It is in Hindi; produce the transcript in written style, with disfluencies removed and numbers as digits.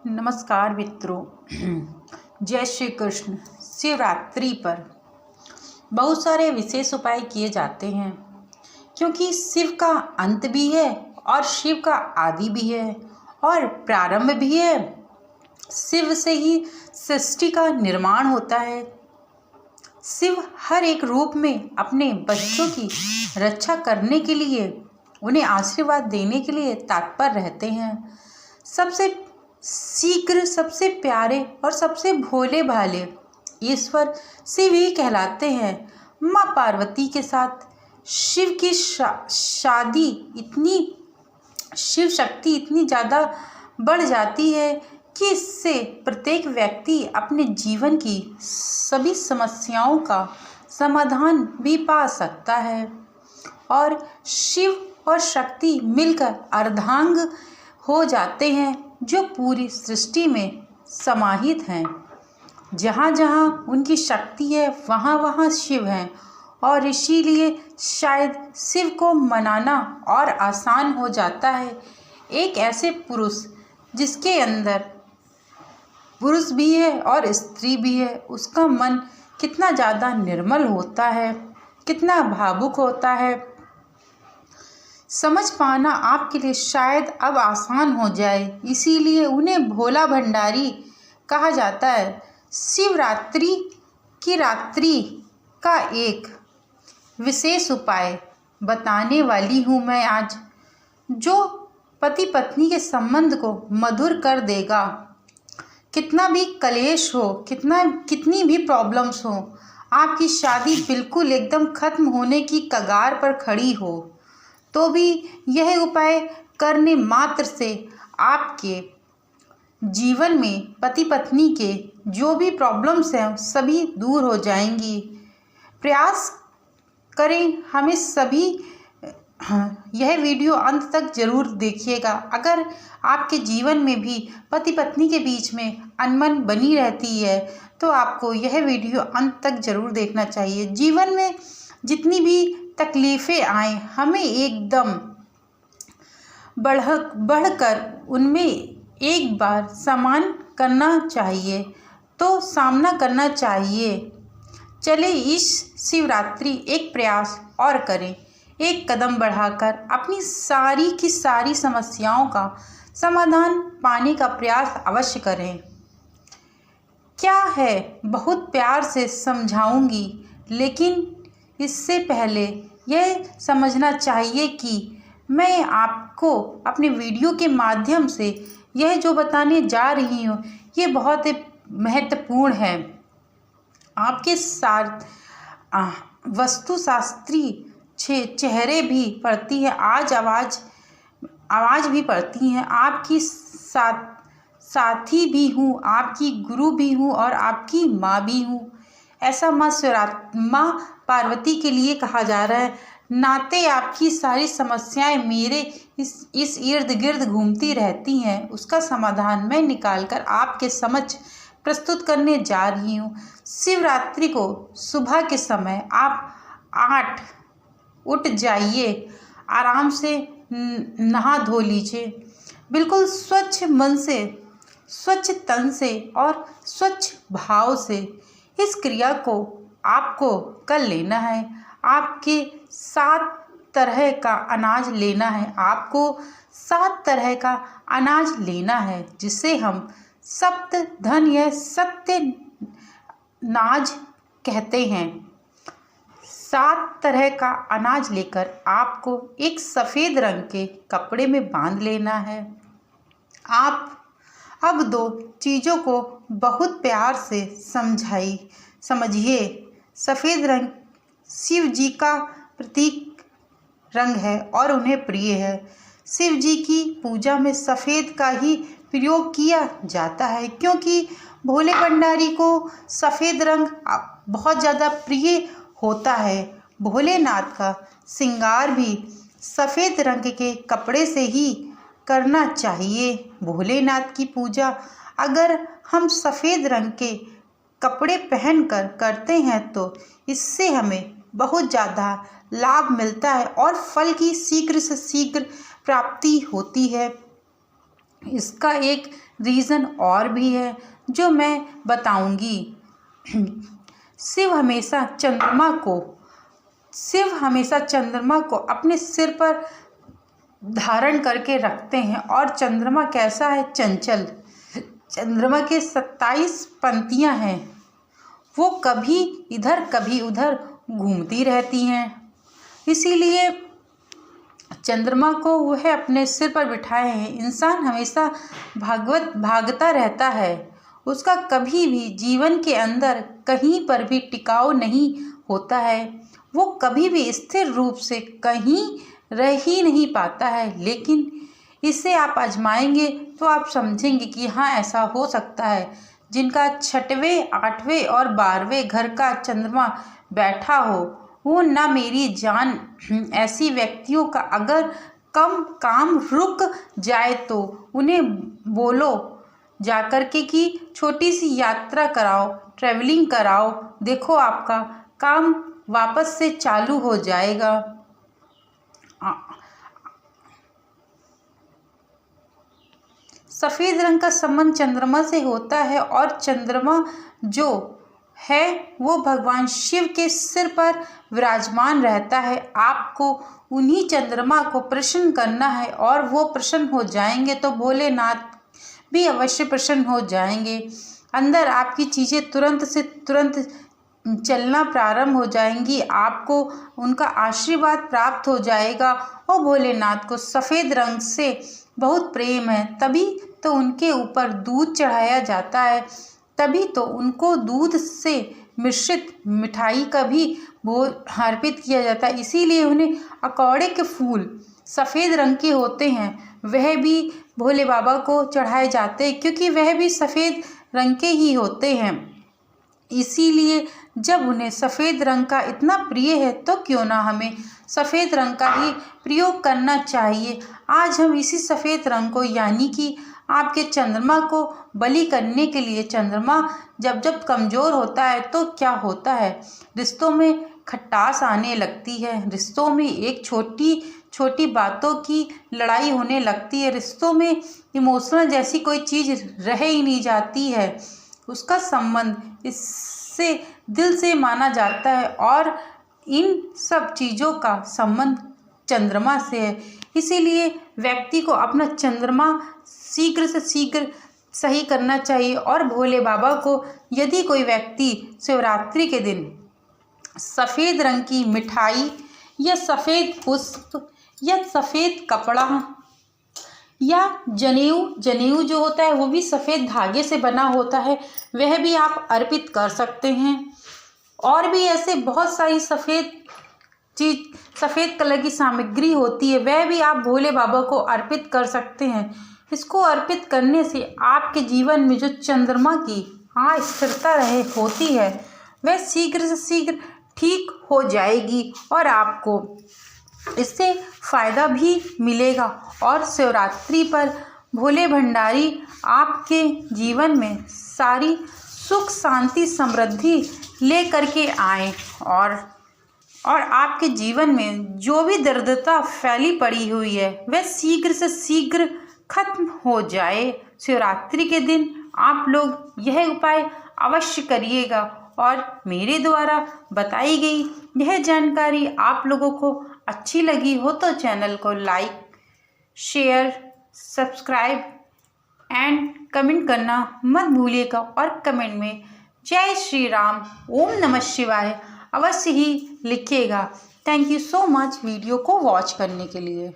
नमस्कार मित्रों। जय श्री कृष्ण। शिवरात्रि पर बहुत सारे विशेष उपाय किए जाते हैं, क्योंकि शिव का अंत भी है और शिव का आदि भी है और प्रारंभ भी है। शिव से ही सृष्टि का निर्माण होता है। शिव हर एक रूप में अपने बच्चों की रक्षा करने के लिए, उन्हें आशीर्वाद देने के लिए तत्पर रहते हैं। सबसे शीघ्र, सबसे प्यारे और सबसे भोले भाले ईश्वर शिव ही कहलाते हैं। माँ पार्वती के साथ शिव की शादी इतनी शिव शक्ति इतनी ज़्यादा बढ़ जाती है कि इससे प्रत्येक व्यक्ति अपने जीवन की सभी समस्याओं का समाधान भी पा सकता है। और शिव और शक्ति मिलकर अर्धांग हो जाते हैं, जो पूरी सृष्टि में समाहित हैं। जहाँ जहाँ उनकी शक्ति है वहाँ वहाँ शिव हैं, और इसीलिए शायद शिव को मनाना और आसान हो जाता है। एक ऐसे पुरुष जिसके अंदर पुरुष भी है और स्त्री भी है, उसका मन कितना ज़्यादा निर्मल होता है, कितना भावुक होता है। समझ पाना आपके लिए शायद अब आसान हो जाए, इसीलिए उन्हें भोला भंडारी कहा जाता है। शिवरात्रि की रात्रि का एक विशेष उपाय बताने वाली हूँ मैं आज, जो पति पत्नी के संबंध को मधुर कर देगा। कितना भी कलेश हो, कितनी भी प्रॉब्लम्स हो, आपकी शादी बिल्कुल एकदम खत्म होने की कगार पर खड़ी हो, तो भी यह उपाय करने मात्र से आपके जीवन में पति पत्नी के जो भी प्रॉब्लम्स हैं सभी दूर हो जाएंगी। प्रयास करें, हमें सभी यह वीडियो अंत तक जरूर देखिएगा। अगर आपके जीवन में भी पति पत्नी के बीच में अनबन बनी रहती है तो आपको यह वीडियो अंत तक जरूर देखना चाहिए। जीवन में जितनी भी तकलीफ़ें आएँ, हमें एकदम बढ़कर उनमें एक बार सामना करना चाहिए, तो सामना करना चाहिए। चले इस शिवरात्रि एक प्रयास और करें, एक कदम बढ़ाकर अपनी सारी की सारी समस्याओं का समाधान पाने का प्रयास अवश्य करें। क्या है, बहुत प्यार से समझाऊंगी, लेकिन इससे पहले यह समझना चाहिए कि मैं आपको अपने वीडियो के माध्यम से यह जो बताने जा रही हूँ ये बहुत महत्वपूर्ण है। आपके साथ वास्तुशास्त्री चेहरे भी पड़ती है, आवाज़ भी पड़ती हैं। आपकी साथी भी हूँ, आपकी गुरु भी हूँ और आपकी माँ भी हूँ। ऐसा माँ पार्वती के लिए कहा जा रहा है। नाते आपकी सारी समस्याएं मेरे इस इर्द गिर्द घूमती रहती हैं, उसका समाधान मैं निकालकर आपके समक्ष प्रस्तुत करने जा रही हूँ। शिवरात्रि को सुबह के समय आप 8 उठ जाइए, आराम से नहा धो लीजिए, बिल्कुल स्वच्छ मन से, स्वच्छ तन से और स्वच्छ भाव से इस क्रिया को आपको कर लेना है। आपके 7 तरह का अनाज लेना है, आपको 7 तरह का अनाज लेना है, जिसे हम सप्त धन या सत्य नाज कहते हैं। 7 तरह का अनाज लेकर आपको एक सफ़ेद रंग के कपड़े में बांध लेना है। आप अब 2 चीज़ों को बहुत प्यार से समझिए। सफ़ेद रंग शिव जी का प्रतीक रंग है और उन्हें प्रिय है। शिव जी की पूजा में सफ़ेद का ही प्रयोग किया जाता है, क्योंकि भोले भंडारी को सफ़ेद रंग बहुत ज़्यादा प्रिय होता है। भोलेनाथ का श्रृंगार भी सफ़ेद रंग के कपड़े से ही करना चाहिए। भोलेनाथ की पूजा अगर हम सफ़ेद रंग के कपड़े पहनकर करते हैं तो इससे हमें बहुत ज़्यादा लाभ मिलता है और फल की शीघ्र से शीघ्र प्राप्ति होती है। इसका एक रीज़न और भी है जो मैं बताऊंगी। शिव हमेशा चंद्रमा को अपने सिर पर धारण करके रखते हैं। और चंद्रमा कैसा है? चंचल। चंद्रमा के 27 पंक्तियां हैं, वो कभी इधर कभी उधर घूमती रहती हैं। इसीलिए चंद्रमा को वह अपने सिर पर बिठाए हैं। इंसान हमेशा भागता रहता है, उसका कभी भी जीवन के अंदर कहीं पर भी टिकाव नहीं होता है। वो कभी भी स्थिर रूप से कहीं रह ही नहीं पाता है। लेकिन इसे आप आजमाएंगे तो आप समझेंगे कि हाँ, ऐसा हो सकता है। जिनका 6वें, 8वें और 12वें घर का चंद्रमा बैठा हो, वो ना मेरी जान, ऐसी व्यक्तियों का अगर काम रुक जाए तो उन्हें बोलो जाकर के कि छोटी सी यात्रा कराओ, ट्रैवलिंग कराओ, देखो आपका काम वापस से चालू हो जाएगा। सफ़ेद रंग का संबंध चंद्रमा से होता है और चंद्रमा जो है वो भगवान शिव के सिर पर विराजमान रहता है। आपको उन्हीं चंद्रमा को प्रसन्न करना है और वो प्रसन्न हो जाएंगे तो भोलेनाथ भी अवश्य प्रसन्न हो जाएंगे। अंदर आपकी चीज़ें तुरंत से तुरंत चलना प्रारंभ हो जाएंगी, आपको उनका आशीर्वाद प्राप्त हो जाएगा। और भोलेनाथ को सफ़ेद रंग से बहुत प्रेम है, तभी तो उनके ऊपर दूध चढ़ाया जाता है, तभी तो उनको दूध से मिश्रित मिठाई का भी भोग अर्पित किया जाता है। इसीलिए उन्हें अकौड़े के फूल सफ़ेद रंग के होते हैं, वह भी भोले बाबा को चढ़ाए जाते हैं, क्योंकि वह भी सफ़ेद रंग के ही होते हैं। इसीलिए जब उन्हें सफ़ेद रंग का इतना प्रिय है तो क्यों ना हमें सफ़ेद रंग का ही प्रयोग करना चाहिए। आज हम इसी सफ़ेद रंग को, यानी कि आपके चंद्रमा को बलि करने के लिए, चंद्रमा जब कमज़ोर होता है तो क्या होता है, रिश्तों में खटास आने लगती है, रिश्तों में एक छोटी छोटी बातों की लड़ाई होने लगती है, रिश्तों में इमोशनल जैसी कोई चीज़ रह ही नहीं जाती है। उसका संबंध इससे दिल से माना जाता है और इन सब चीज़ों का संबंध चंद्रमा से है। इसीलिए व्यक्ति को अपना चंद्रमा शीघ्र से शीघ्र सही करना चाहिए। और भोले बाबा को यदि कोई व्यक्ति शिवरात्रि के दिन सफ़ेद रंग की मिठाई या सफ़ेद पुष्प या सफ़ेद कपड़ा या जनेऊ जो होता है वो भी सफ़ेद धागे से बना होता है, वह भी आप अर्पित कर सकते हैं। और भी ऐसे बहुत सारी सफ़ेद कलर की सामग्री होती है, वह भी आप भोले बाबा को अर्पित कर सकते हैं। इसको अर्पित करने से आपके जीवन में जो चंद्रमा की अस्थिरता होती है वह शीघ्र से शीघ्र ठीक हो जाएगी और आपको इससे फ़ायदा भी मिलेगा। और शिवरात्रि पर भोले भंडारी आपके जीवन में सारी सुख शांति समृद्धि ले करके आए और आपके जीवन में जो भी दरिद्रता फैली पड़ी हुई है वह शीघ्र से शीघ्र खत्म हो जाए। शिवरात्रि के दिन आप लोग यह उपाय अवश्य करिएगा। और मेरे द्वारा बताई गई यह जानकारी आप लोगों को अच्छी लगी हो तो चैनल को like, share, subscribe and comment करना मत भूलिएगा। और कमेंट में जय श्री राम, ओम नमः शिवाय अवश्य ही लिखिएगा। Thank you so much video को वॉच करने के लिए।